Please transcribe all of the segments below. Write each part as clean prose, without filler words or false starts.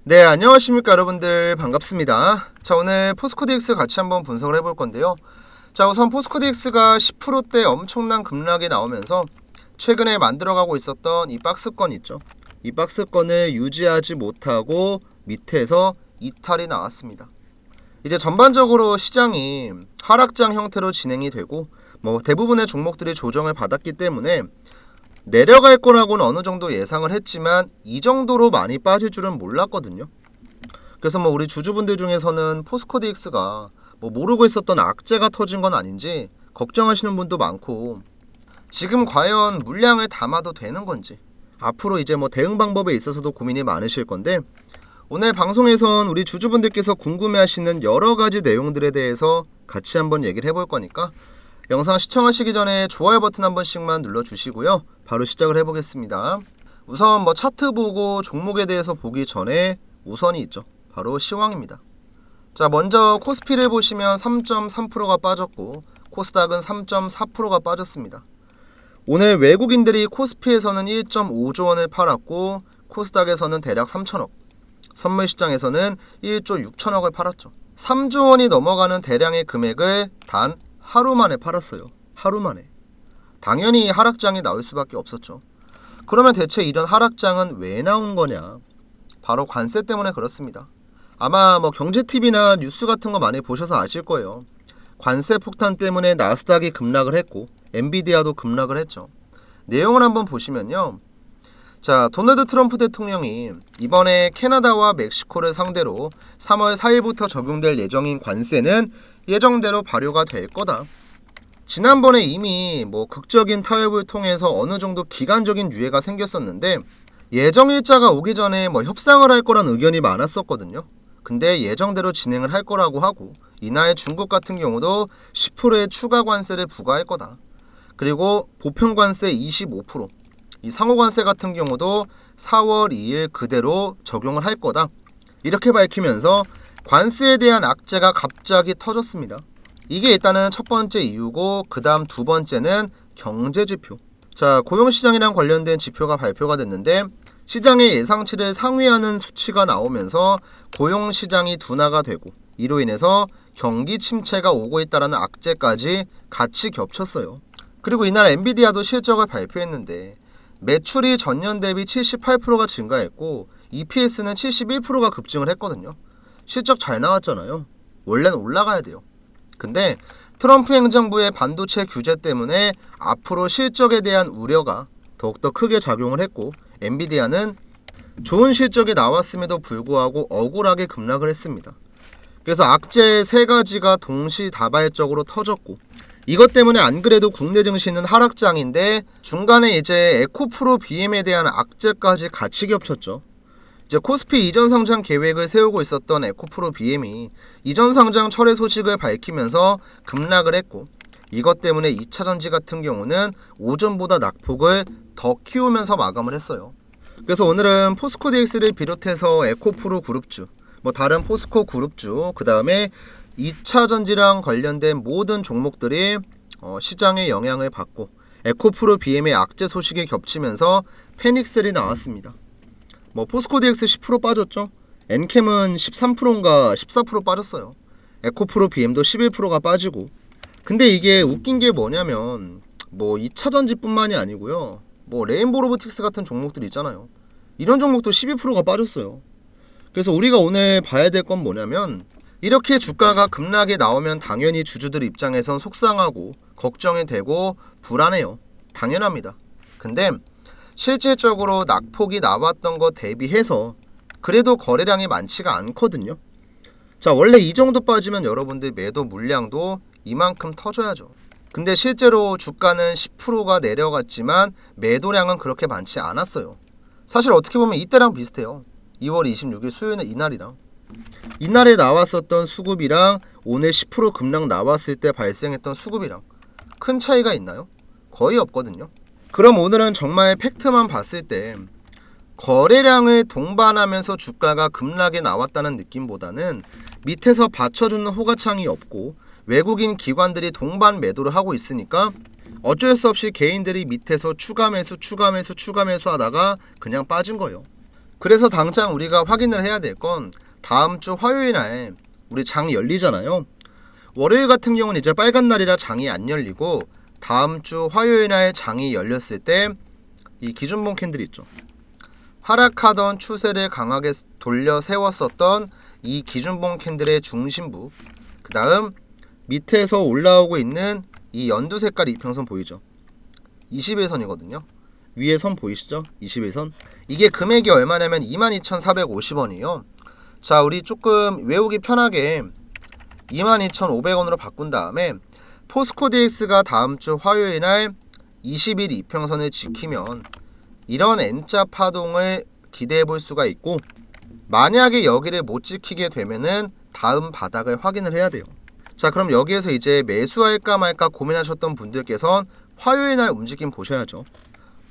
네, 안녕하십니까 여러분들, 반갑습니다. 자, 오늘 포스코DX 같이 한번 분석을 해볼 건데요. 자, 우선 포스코DX가 10%대 엄청난 급락이 나오면서 최근에 만들어가고 있었던 이 박스권 있죠. 이 박스권을 유지하지 못하고 밑에서 이탈이 나왔습니다. 이제 전반적으로 시장이 하락장 형태로 진행이 되고 대부분의 종목들이 조정을 받았기 때문에 내려갈 거라고는 어느 정도 예상을 했지만 이 정도로 많이 빠질 줄은 몰랐거든요. 그래서 우리 주주분들 중에서는 포스코DX가 모르고 있었던 악재가 터진 건 아닌지 걱정하시는 분도 많고, 지금 과연 물량을 담아도 되는 건지, 앞으로 이제 대응 방법에 있어서도 고민이 많으실 건데, 오늘 방송에선 우리 주주분들께서 궁금해하시는 여러 가지 내용들에 대해서 같이 한번 얘기를 해볼 거니까 영상 시청하시기 전에 좋아요 버튼 한 번씩만 눌러주시고요. 바로 시작을 해보겠습니다. 우선 차트 보고 종목에 대해서 보기 전에 우선이 있죠. 바로 시황입니다. 자, 먼저 코스피를 보시면 3.3%가 빠졌고 코스닥은 3.4%가 빠졌습니다. 오늘 외국인들이 코스피에서는 1.5조 원을 팔았고 코스닥에서는 대략 3천억, 선물시장에서는 1조 6천억을 팔았죠. 3조 원이 넘어가는 대량의 금액을 단 하루 만에 팔았어요. 하루 만에. 당연히 하락장이 나올 수밖에 없었죠. 그러면 대체 이런 하락장은 왜 나온 거냐? 바로 관세 때문에 그렇습니다. 아마 경제TV나 뉴스 같은 거 많이 보셔서 아실 거예요. 관세 폭탄 때문에 나스닥이 급락을 했고 엔비디아도 급락을 했죠. 내용을 한번 보시면요. 자, 도널드 트럼프 대통령이 이번에 캐나다와 멕시코를 상대로 3월 4일부터 적용될 예정인 관세는 예정대로 발효가 될 거다. 지난번에 이미 극적인 타협을 통해서 어느 정도 기간적인 유예가 생겼었는데 예정 일자가 오기 전에 협상을 할 거란 의견이 많았었거든요. 근데 예정대로 진행을 할 거라고 하고, 이날 중국 같은 경우도 10%의 추가 관세를 부과할 거다. 그리고 보편 관세 25%, 이 상호 관세 같은 경우도 4월 2일 그대로 적용을 할 거다. 이렇게 밝히면서 관세에 대한 악재가 갑자기 터졌습니다. 이게 일단은 첫 번째 이유고, 그 다음 두 번째는 경제지표. 자, 고용시장이랑 관련된 지표가 발표가 됐는데 시장의 예상치를 상회하는 수치가 나오면서 고용시장이 둔화가 되고 이로 인해서 경기 침체가 오고 있다는 악재까지 같이 겹쳤어요. 그리고 이날 엔비디아도 실적을 발표했는데 매출이 전년 대비 78%가 증가했고 EPS는 71%가 급증을 했거든요. 실적 잘 나왔잖아요. 원래는 올라가야 돼요. 근데 트럼프 행정부의 반도체 규제 때문에 앞으로 실적에 대한 우려가 더욱더 크게 작용을 했고, 엔비디아는 좋은 실적이 나왔음에도 불구하고 억울하게 급락을 했습니다. 그래서 악재 세 가지가 동시다발적으로 터졌고, 이것 때문에 안 그래도 국내 증시는 하락장인데 중간에 이제 에코프로 BM에 대한 악재까지 같이 겹쳤죠. 이제 코스피 이전 상장 계획을 세우고 있었던 에코프로 BM이 이전 상장 철회 소식을 밝히면서 급락을 했고, 이것 때문에 2차전지 같은 경우는 오전보다 낙폭을 더 키우면서 마감을 했어요. 그래서 오늘은 포스코DX를 비롯해서 에코프로 그룹주, 다른 포스코 그룹주, 그 다음에 2차전지랑 관련된 모든 종목들이 시장의 영향을 받고 에코프로 BM의 악재 소식이 겹치면서 패닉셀이 나왔습니다. 포스코DX 10% 빠졌죠. 엔캠은 13%인가 14% 빠졌어요. 에코프로 BM도 11%가 빠지고. 근데 이게 웃긴 게 뭐냐면 2차전지뿐만이 아니고요. 레인보우 로보틱스 같은 종목들 있잖아요. 이런 종목도 12%가 빠졌어요. 그래서 우리가 오늘 봐야 될 건 뭐냐면, 이렇게 주가가 급락이 나오면 당연히 주주들 입장에선 속상하고 걱정이 되고 불안해요. 당연합니다. 근데 실질적으로 낙폭이 나왔던 거 대비해서 그래도 거래량이 많지가 않거든요. 자, 원래 이 정도 빠지면 여러분들 매도 물량도 이만큼 터져야죠. 근데 실제로 주가는 10%가 내려갔지만 매도량은 그렇게 많지 않았어요. 사실 어떻게 보면 이때랑 비슷해요. 2월 26일 수요일의 이날이랑. 이날에 나왔었던 수급이랑 오늘 10% 급락 나왔을 때 발생했던 수급이랑 큰 차이가 있나요? 거의 없거든요. 그럼 오늘은 정말 팩트만 봤을 때 거래량을 동반하면서 주가가 급락이 나왔다는 느낌보다는 밑에서 받쳐주는 호가창이 없고 외국인 기관들이 동반 매도를 하고 있으니까 어쩔 수 없이 개인들이 밑에서 추가 매수 하다가 그냥 빠진 거예요. 그래서 당장 우리가 확인을 해야 될 건 다음 주 화요일 날 우리 장이 열리잖아요. 월요일 같은 경우는 이제 빨간 날이라 장이 안 열리고 다음 주 화요일 날 장이 열렸을 때 이 기준봉 캔들 있죠. 하락하던 추세를 강하게 돌려 세웠었던 이 기준봉 캔들의 중심부, 그 다음 밑에서 올라오고 있는 이 연두 색깔 이평선 보이죠? 21선이거든요. 위에 선 보이시죠? 21선. 이게 금액이 얼마냐면 22,450원이에요. 자, 우리 조금 외우기 편하게 22,500원으로 바꾼 다음에 포스코 DX가 다음 주 화요일 날 20일 이평선을 지키면 이런 N자 파동을 기대해 볼 수가 있고, 만약에 여기를 못 지키게 되면은 다음 바닥을 확인을 해야 돼요. 자, 그럼 여기에서 이제 매수할까 말까 고민하셨던 분들께선 화요일 날 움직임 보셔야죠.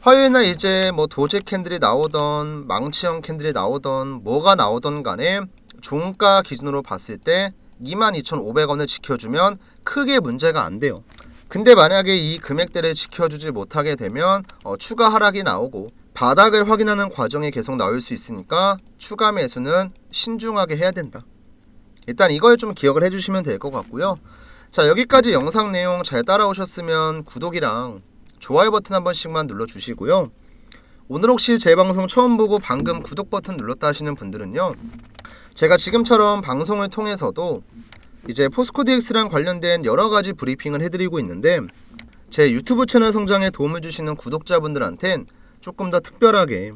화요일 날 이제 뭐 도제 캔들이 나오던 망치형 캔들이 나오던 뭐가 나오던 간에 종가 기준으로 봤을 때 22,500원을 지켜주면 크게 문제가 안 돼요. 근데 만약에 이 금액대를 지켜주지 못하게 되면 추가 하락이 나오고 바닥을 확인하는 과정이 계속 나올 수 있으니까 추가 매수는 신중하게 해야 된다. 일단 이걸 좀 기억을 해주시면 될 것 같고요. 자, 여기까지 영상 내용 잘 따라오셨으면 구독이랑 좋아요 버튼 한 번씩만 눌러주시고요. 오늘 혹시 제 방송 처음 보고 방금 구독 버튼 눌렀다 하시는 분들은요, 제가 지금처럼 방송을 통해서도 이제 포스코 DX랑 관련된 여러가지 브리핑을 해드리고 있는데, 제 유튜브 채널 성장에 도움을 주시는 구독자분들한텐 조금 더 특별하게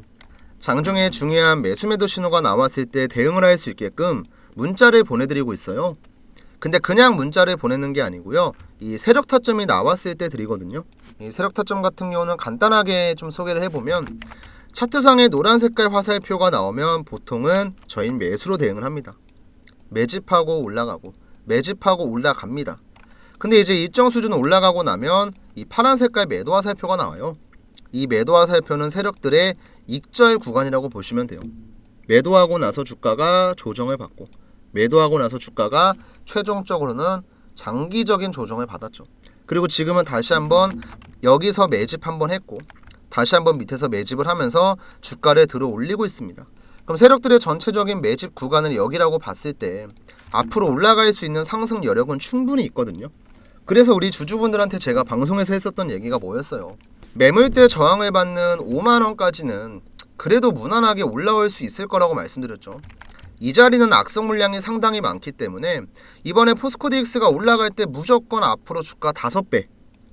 장중에 중요한 매수매도 신호가 나왔을 때 대응을 할 수 있게끔 문자를 보내드리고 있어요. 근데 그냥 문자를 보내는 게 아니고요, 이 세력 타점이 나왔을 때 드리거든요. 이 세력 타점 같은 경우는 간단하게 좀 소개를 해보면, 차트상에 노란 색깔 화살표가 나오면 보통은 저희는 매수로 대응을 합니다. 매집하고 올라가고 매집하고 올라갑니다. 근데 이제 일정 수준 올라가고 나면 이 파란 색깔 매도 화살표가 나와요. 이 매도 화살표는 세력들의 익절 구간이라고 보시면 돼요. 매도하고 나서 주가가 조정을 받고, 매도하고 나서 주가가 최종적으로는 장기적인 조정을 받았죠. 그리고 지금은 다시 한번 여기서 매집 한번 했고 다시 한번 밑에서 매집을 하면서 주가를 들어 올리고 있습니다. 그럼 세력들의 전체적인 매집 구간을 여기라고 봤을 때 앞으로 올라갈 수 있는 상승 여력은 충분히 있거든요. 그래서 우리 주주분들한테 제가 방송에서 했었던 얘기가 뭐였어요? 매물대 저항을 받는 5만원까지는 그래도 무난하게 올라올 수 있을 거라고 말씀드렸죠. 이 자리는 악성 물량이 상당히 많기 때문에 이번에 포스코 DX가 올라갈 때 무조건 앞으로 주가 5배,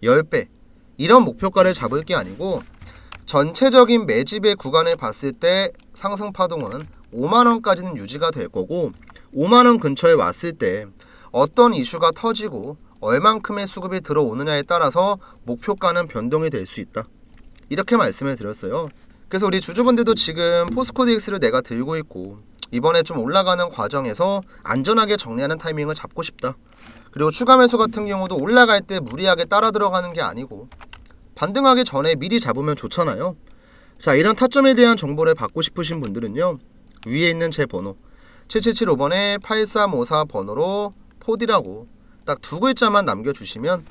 10배 이런 목표가를 잡을 게 아니고, 전체적인 매집의 구간을 봤을 때 상승 파동은 5만원까지는 유지가 될 거고, 5만원 근처에 왔을 때 어떤 이슈가 터지고 얼만큼의 수급이 들어오느냐에 따라서 목표가는 변동이 될 수 있다. 이렇게 말씀을 드렸어요. 그래서 우리 주주분들도 지금 포스코 DX를 내가 들고 있고 이번에 좀 올라가는 과정에서 안전하게 정리하는 타이밍을 잡고 싶다. 그리고 추가 매수 같은 경우도 올라갈 때 무리하게 따라 들어가는 게 아니고 반등하기 전에 미리 잡으면 좋잖아요. 자, 이런 타점에 대한 정보를 받고 싶으신 분들은요, 위에 있는 제 번호 7775번에 8354 번호로 포디라고 딱 두 글자만 남겨주시면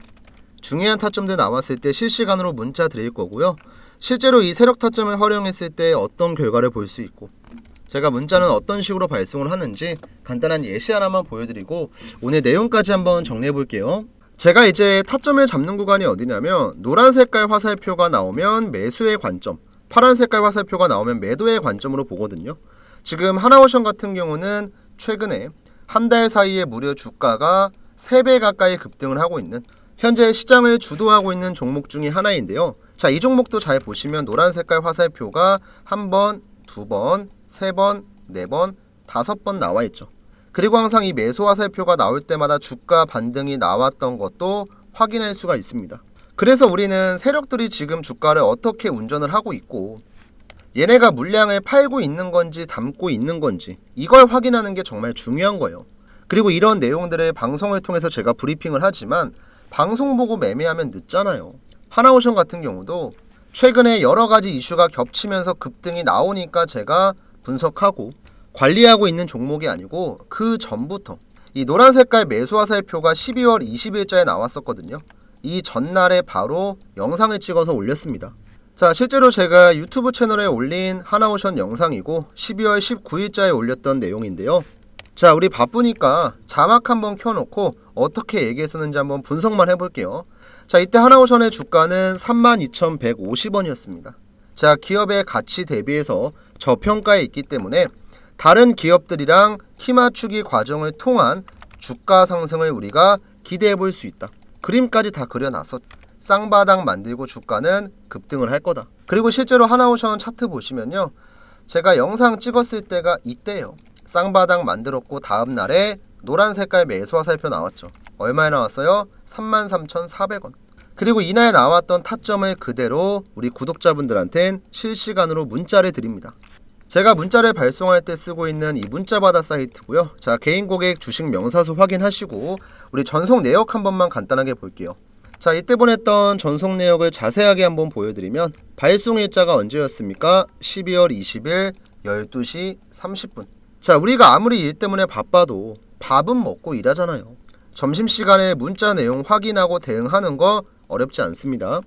중요한 타점들 나왔을 때 실시간으로 문자 드릴 거고요. 실제로 이 세력 타점을 활용했을 때 어떤 결과를 볼 수 있고 제가 문자는 어떤 식으로 발송을 하는지 간단한 예시 하나만 보여드리고 오늘 내용까지 한번 정리해 볼게요. 제가 이제 타점을 잡는 구간이 어디냐면, 노란 색깔 화살표가 나오면 매수의 관점, 파란 색깔 화살표가 나오면 매도의 관점으로 보거든요. 지금 하나오션 같은 경우는 최근에 한 달 사이에 무려 주가가 3배 가까이 급등을 하고 있는, 현재 시장을 주도하고 있는 종목 중에 하나인데요. 자, 이 종목도 잘 보시면 노란 색깔 화살표가 한 번, 두 번, 세 번, 네 번, 5번 나와 있죠. 그리고 항상 이 매수 화살표가 나올 때마다 주가 반등이 나왔던 것도 확인할 수가 있습니다. 그래서 우리는 세력들이 지금 주가를 어떻게 운전을 하고 있고 얘네가 물량을 팔고 있는 건지 담고 있는 건지 이걸 확인하는 게 정말 중요한 거예요. 그리고 이런 내용들을 방송을 통해서 제가 브리핑을 하지만 방송 보고 매매하면 늦잖아요. 하나오션 같은 경우도 최근에 여러 가지 이슈가 겹치면서 급등이 나오니까 제가 분석하고 관리하고 있는 종목이 아니고 그 전부터 이 노란 색깔 매수 화살표가 12월 20일자에 나왔었거든요. 이 전날에 바로 영상을 찍어서 올렸습니다. 자, 실제로 제가 유튜브 채널에 올린 하나오션 영상이고 12월 19일자에 올렸던 내용인데요. 자, 우리 바쁘니까 자막 한번 켜놓고 어떻게 얘기했었는지 한번 분석만 해볼게요. 자, 이때 하나오션의 주가는 32,150원이었습니다. 자, 기업의 가치 대비해서 저평가에 있기 때문에 다른 기업들이랑 키 맞추기 과정을 통한 주가 상승을 우리가 기대해 볼 수 있다. 그림까지 다 그려놔서 쌍바닥 만들고 주가는 급등을 할 거다. 그리고 실제로 하나오션 차트 보시면요, 제가 영상 찍었을 때가 이때예요. 쌍바닥 만들었고 다음 날에 노란 색깔 매수 화살표 나왔죠. 얼마에 나왔어요? 33,400원. 그리고 이날 나왔던 타점을 그대로 우리 구독자분들한텐 실시간으로 문자를 드립니다. 제가 문자를 발송할 때 쓰고 있는 이 문자받아 사이트고요. 자, 개인 고객 주식 명사수 확인하시고 우리 전송 내역 한 번만 간단하게 볼게요. 자, 이때 보냈던 전송 내역을 자세하게 한번 보여드리면 발송 일자가 언제였습니까? 12월 20일 12시 30분. 자, 우리가 아무리 일 때문에 바빠도 밥은 먹고 일하잖아요. 점심시간에 문자 내용 확인하고 대응하는 거 어렵지 않습니다.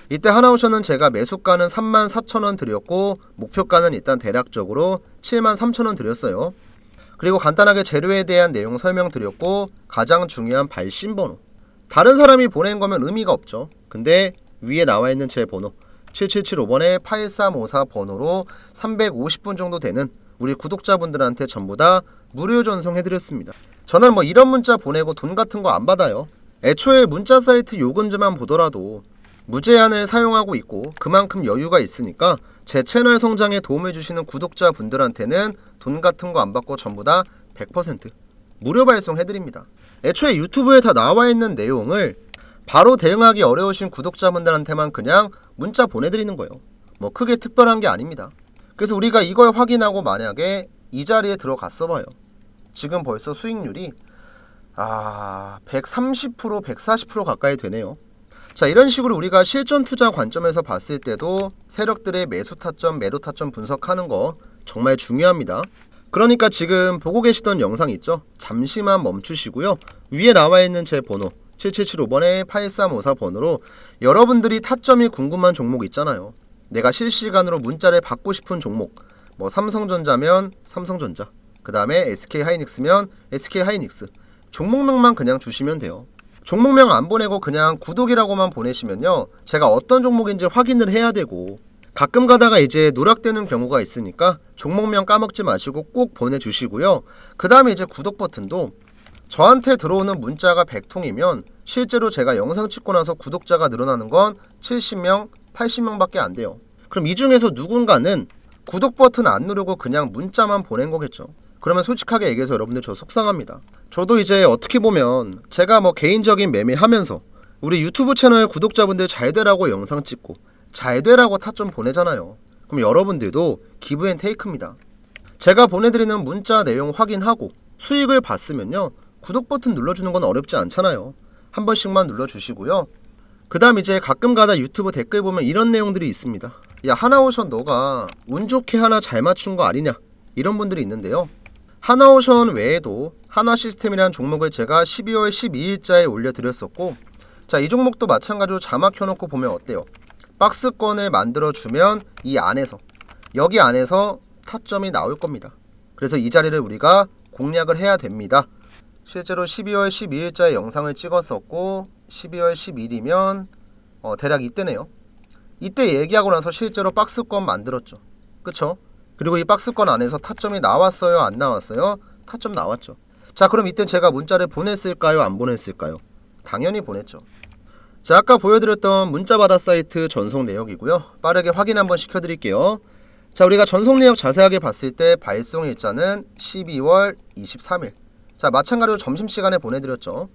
이때 하나오션은 제가 매수가는 34,000원 드렸고 목표가는 일단 대략적으로 73,000원 드렸어요. 그리고 간단하게 재료에 대한 내용 설명드렸고 가장 중요한 발신번호. 다른 사람이 보낸 거면 의미가 없죠. 근데 위에 나와 있는 제 번호 7775번에 8354 번호로 350분 정도 되는 우리 구독자분들한테 전부 다 무료 전송해드렸습니다. 저는 뭐 이런 문자 보내고 돈 같은 거 안 받아요. 애초에 문자 사이트 요금제만 보더라도 무제한을 사용하고 있고 그만큼 여유가 있으니까 제 채널 성장에 도움을 주시는 구독자분들한테는 돈 같은 거 안 받고 전부 다 100% 무료 발송해드립니다. 애초에 유튜브에 다 나와 있는 내용을 바로 대응하기 어려우신 구독자분들한테만 그냥 문자 보내드리는 거예요. 뭐 크게 특별한 게 아닙니다. 그래서 우리가 이걸 확인하고 만약에 이 자리에 들어갔어 봐요. 지금 벌써 수익률이 130%, 140% 가까이 되네요. 자, 이런 식으로 우리가 실전 투자 관점에서 봤을 때도 세력들의 매수 타점, 매도 타점 분석하는 거 정말 중요합니다. 그러니까 지금 보고 계시던 영상 있죠? 잠시만 멈추시고요. 위에 나와 있는 제 번호 7775번에 8354 번호로 여러분들이 타점이 궁금한 종목 있잖아요. 내가 실시간으로 문자를 받고 싶은 종목, 뭐 삼성전자면 삼성전자, 그 다음에 SK하이닉스면 SK하이닉스, 종목명만 그냥 주시면 돼요. 종목명 안 보내고 그냥 구독이라고만 보내시면요, 제가 어떤 종목인지 확인을 해야 되고 가끔 가다가 이제 누락되는 경우가 있으니까 종목명 까먹지 마시고 꼭 보내주시고요. 그 다음에 이제 구독 버튼도 저한테 들어오는 문자가 100통이면 실제로 제가 영상 찍고 나서 구독자가 늘어나는 건 70명, 80명밖에 안 돼요. 그럼 이 중에서 누군가는 구독 버튼 안 누르고 그냥 문자만 보낸 거겠죠. 그러면 솔직하게 얘기해서 여러분들 저 속상합니다. 저도 이제 어떻게 보면 제가 뭐 개인적인 매매하면서 우리 유튜브 채널 구독자분들 잘 되라고 영상 찍고 잘 되라고 타점 보내잖아요. 그럼 여러분들도 기브 앤 테이크입니다. 제가 보내드리는 문자 내용 확인하고 수익을 봤으면요, 구독 버튼 눌러주는 건 어렵지 않잖아요. 한 번씩만 눌러주시고요. 그 다음 이제 가끔가다 유튜브 댓글 보면 이런 내용들이 있습니다. 야, 하나오션 너가 운 좋게 하나 잘 맞춘 거 아니냐, 이런 분들이 있는데요. 하나오션 외에도 하나시스템이라는 종목을 제가 12월 12일자에 올려드렸었고, 자, 이 종목도 마찬가지로 자막 켜놓고 보면 어때요? 박스권을 만들어주면 이 안에서, 여기 안에서 타점이 나올 겁니다. 그래서 이 자리를 우리가 공략을 해야 됩니다. 실제로 12월 12일자에 영상을 찍었었고 12월 10일이면 대략 이때네요. 이때 얘기하고 나서 실제로 박스권 만들었죠. 그쵸? 그리고 이 박스권 안에서 타점이 나왔어요, 안 나왔어요? 타점 나왔죠. 자, 그럼 이때 제가 문자를 보냈을까요, 안 보냈을까요? 당연히 보냈죠. 자, 아까 보여드렸던 문자받아 사이트 전송 내역이고요. 빠르게 확인 한번 시켜드릴게요. 자, 우리가 전송 내역 자세하게 봤을 때 발송 일자는 12월 23일. 자, 마찬가지로 점심시간에 보내드렸죠.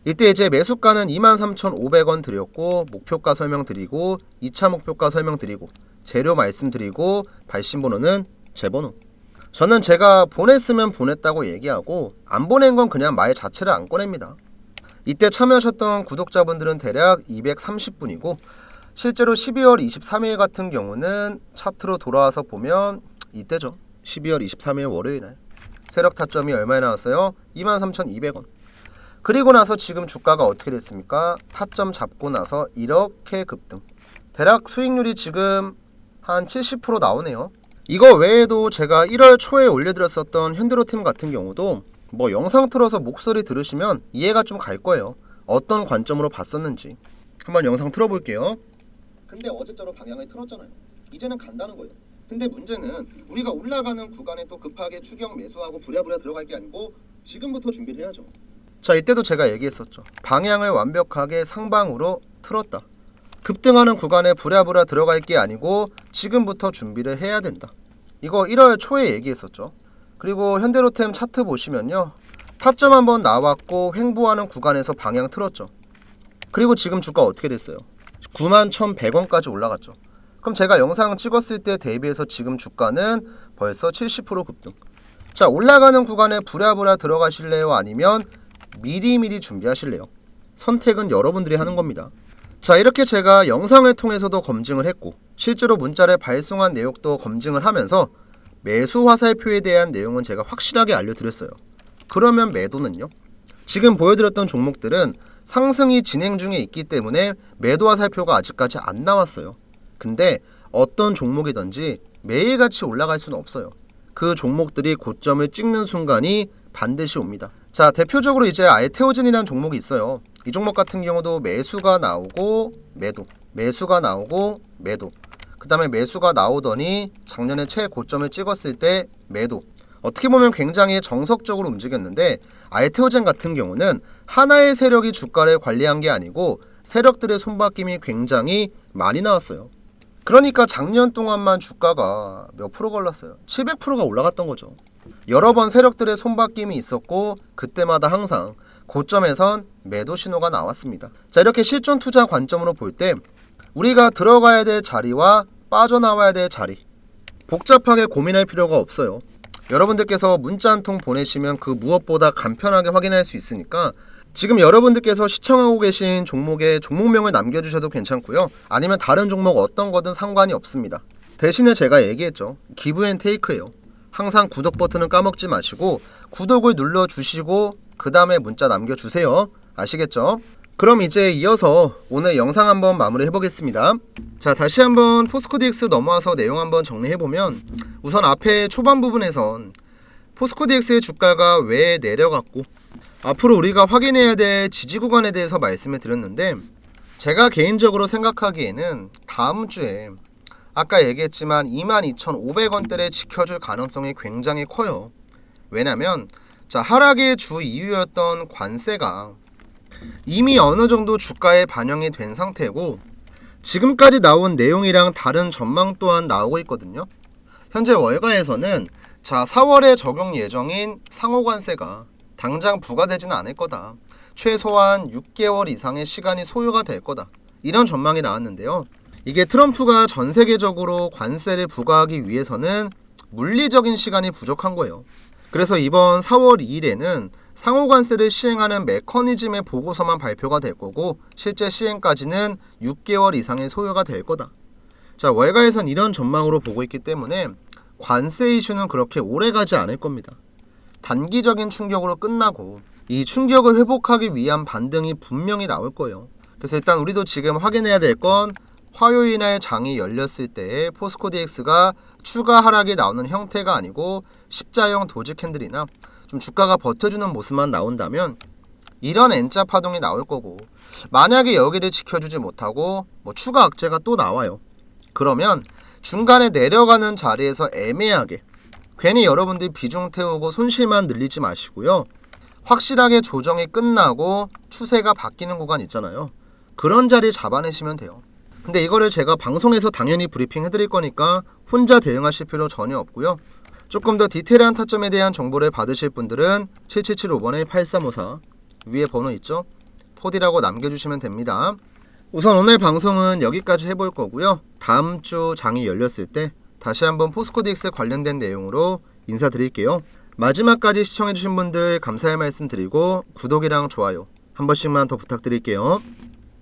이때 이제 매수가는 23,500원 드렸고 목표가 설명드리고 2차 목표가 설명드리고 재료 말씀드리고 발신번호는 제 번호. 저는 제가 보냈으면 보냈다고 얘기하고 안 보낸 건 그냥 말 자체를 안 꺼냅니다. 이때 참여하셨던 구독자분들은 대략 230분이고 실제로 12월 23일 같은 경우는 차트로 돌아와서 보면 이때죠. 12월 23일 월요일날 세력 타점이 얼마에 나왔어요? 23,200원. 그리고 나서 지금 주가가 어떻게 됐습니까? 타점 잡고 나서 이렇게 급등. 대략 수익률이 지금 한 70% 나오네요. 이거 외에도 제가 1월 초에 올려드렸었던 현대로템 같은 경우도 뭐 영상 틀어서 목소리 들으시면 이해가 좀 갈 거예요. 어떤 관점으로 봤었는지. 한번 영상 틀어볼게요. 근데 어제처럼 방향을 틀었잖아요. 이제는 간다는 거예요. 근데 문제는 우리가 올라가는 구간에 또 급하게 추격 매수하고 부랴부랴 들어갈 게 아니고 지금부터 준비를 해야죠. 자, 이때도 제가 얘기했었죠. 방향을 완벽하게 상방으로 틀었다. 급등하는 구간에 부랴부랴 들어갈 게 아니고 지금부터 준비를 해야 된다. 이거 1월 초에 얘기했었죠. 그리고 현대로템 차트 보시면요. 타점 한번 나왔고 횡보하는 구간에서 방향 틀었죠. 그리고 지금 주가 어떻게 됐어요? 91,100원까지 올라갔죠. 그럼 제가 영상 찍었을 때 대비해서 지금 주가는 벌써 70% 급등. 자, 올라가는 구간에 부랴부랴 들어가실래요? 아니면 미리미리 준비하실래요? 선택은 여러분들이 하는 겁니다. 자, 이렇게 제가 영상을 통해서도 검증을 했고 실제로 문자를 발송한 내역도 검증을 하면서 매수 화살표에 대한 내용은 제가 확실하게 알려드렸어요. 그러면 매도는요? 지금 보여드렸던 종목들은 상승이 진행 중에 있기 때문에 매도 화살표가 아직까지 안 나왔어요. 근데 어떤 종목이든지 매일같이 올라갈 수는 없어요. 그 종목들이 고점을 찍는 순간이 반드시 옵니다. 자, 대표적으로 이제 알테오젠이라는 종목이 있어요. 이 종목 같은 경우도 매수가 나오고 매도, 매수가 나오고 매도, 그 다음에 매수가 나오더니 작년에 최고점을 찍었을 때 매도. 어떻게 보면 굉장히 정석적으로 움직였는데 알테오젠 같은 경우는 하나의 세력이 주가를 관리한 게 아니고 세력들의 손바뀜이 굉장히 많이 나왔어요. 그러니까 작년 동안만 주가가 몇 프로가 올랐어요? 700%가 올라갔던 거죠. 여러 번 세력들의 손바뀜이 있었고 그때마다 항상 고점에선 매도 신호가 나왔습니다. 자, 이렇게 실존 투자 관점으로 볼 때 우리가 들어가야 될 자리와 빠져나와야 될 자리 복잡하게 고민할 필요가 없어요. 여러분들께서 문자 한 통 보내시면 그 무엇보다 간편하게 확인할 수 있으니까 지금 여러분들께서 시청하고 계신 종목의 종목명을 남겨주셔도 괜찮고요. 아니면 다른 종목 어떤 거든 상관이 없습니다. 대신에 제가 얘기했죠. 기브앤테이크예요. 항상 구독 버튼은 까먹지 마시고 구독을 눌러주시고 그 다음에 문자 남겨주세요. 아시겠죠? 그럼 이제 이어서 오늘 영상 한번 마무리 해보겠습니다. 자, 다시 한번 포스코DX 넘어와서 내용 한번 정리해보면 우선 앞에 초반 부분에선 포스코DX의 주가가 왜 내려갔고 앞으로 우리가 확인해야 될 지지 구간에 대해서 말씀을 드렸는데 제가 개인적으로 생각하기에는 다음 주에 아까 얘기했지만 22,500원대를 지켜줄 가능성이 굉장히 커요. 왜냐면 자, 하락의 주 이유였던 관세가 이미 어느 정도 주가에 반영이 된 상태고 지금까지 나온 내용이랑 다른 전망 또한 나오고 있거든요. 현재 월가에서는 자, 4월에 적용 예정인 상호관세가 당장 부과되지는 않을 거다. 최소한 6개월 이상의 시간이 소요가 될 거다. 이런 전망이 나왔는데요. 이게 트럼프가 전 세계적으로 관세를 부과하기 위해서는 물리적인 시간이 부족한 거예요. 그래서 이번 4월 2일에는 상호관세를 시행하는 메커니즘의 보고서만 발표가 될 거고 실제 시행까지는 6개월 이상의 소요가 될 거다. 자, 월가에선 이런 전망으로 보고 있기 때문에 관세 이슈는 그렇게 오래 가지 않을 겁니다. 단기적인 충격으로 끝나고 이 충격을 회복하기 위한 반등이 분명히 나올 거예요. 그래서 일단 우리도 지금 확인해야 될 건 화요일날 장이 열렸을 때 포스코DX가 추가 하락이 나오는 형태가 아니고 십자형 도지 캔들이나 좀 주가가 버텨주는 모습만 나온다면 이런 N자 파동이 나올 거고 만약에 여기를 지켜주지 못하고 뭐 추가 악재가 또 나와요. 그러면 중간에 내려가는 자리에서 애매하게 괜히 여러분들이 비중 태우고 손실만 늘리지 마시고요. 확실하게 조정이 끝나고 추세가 바뀌는 구간 있잖아요. 그런 자리 잡아내시면 돼요. 근데 이거를 제가 방송에서 당연히 브리핑 해드릴 거니까 혼자 대응하실 필요 전혀 없고요. 조금 더 디테일한 타점에 대한 정보를 받으실 분들은 7775번에 8354 위에 번호 있죠? 포디라고 남겨주시면 됩니다. 우선 오늘 방송은 여기까지 해볼 거고요. 다음 주 장이 열렸을 때 다시 한번 포스코DX 관련된 내용으로 인사드릴게요. 마지막까지 시청해주신 분들 감사의 말씀 드리고 구독이랑 좋아요 한 번씩만 더 부탁드릴게요.